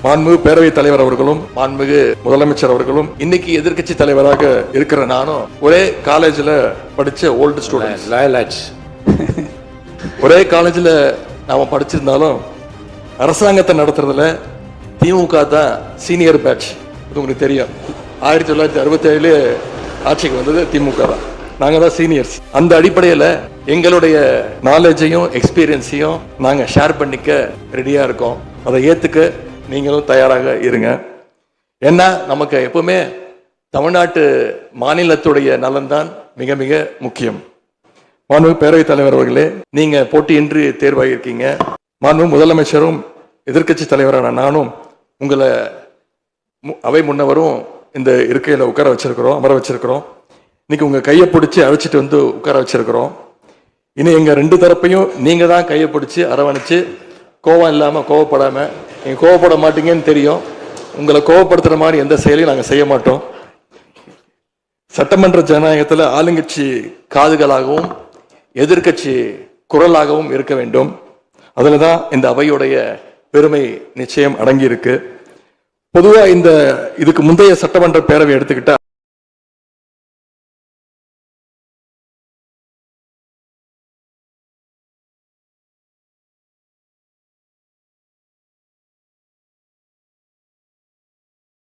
மாண்புமிகு பேரவைத் தலைவர் அவர்களும் மாண்புமிகு முதலமைச்சர் அவர்களும் இன்னைக்கு எதிர்க்கட்சி தலைவராக இருக்கிற நானும் ஒரே காலேஜ்ல படிச்ச ஓல்டு ஸ்டூடெண்ட். ஒரே காலேஜ்ல நாம படிச்சிருந்தாலும் அரசாங்கத்தை நடத்துறதுல திமுக தான் சீனியர் பேட்ச். இது உங்களுக்கு தெரியும். 1967 ஆட்சிக்கு வந்தது திமுக தான். நாங்க தான் சீனியர்ஸ். அந்த அடிப்படையில் எங்களுடைய நாலேஜையும் எக்ஸ்பீரியன்ஸையும் நாங்க ஷேர் பண்ணிக்க ரெடியா இருக்கோம். அதை ஏத்துக்க நீங்களும் தயாராக இருங்க. ஏன்னா நமக்கு எப்பவுமே தமிழ்நாட்டு மாநிலத்துடைய நலன்தான் மிக மிக முக்கியம். மாண்புமிகு பேரவைத் தலைவர் அவர்களே, நீங்க போட்டியின்றி தேர்வாகியிருக்கீங்க. மாண்புமிகு முதலமைச்சரும் எதிர்க்கட்சி தலைவரான நானும் உங்களை அவை முன்னவரும் இந்த இருக்கையில உட்கார வச்சிருக்கிறோம், அமர வச்சிருக்கிறோம். இன்னைக்கு உங்க கையை பிடிச்சி அழைச்சிட்டு வந்து உட்கார வச்சிருக்கிறோம். இனி எங்க ரெண்டு தரப்பையும் நீங்க தான் கையை பிடிச்சி அரவணைச்சு கோவம் இல்லாம கோவப்படாம, நீங்க கோவப்பட மாட்டீங்கன்னு தெரியும். உங்களை கோவப்படுத்துற மாதிரி எந்த செயலையும் நாங்க செய்ய மாட்டோம். சட்டமன்ற ஜனநாயகத்துல ஆளுங்கட்சி காதுகளாகவும் எதிர்கட்சி குரலாகவும் இருக்க வேண்டும். அதுலதான் இந்த அவையுடைய பெருமை நிச்சயம் அடங்கி இருக்கு. பொதுவா இதுக்கு முந்தைய சட்டமன்ற பேரவை எடுத்துக்கிட்டா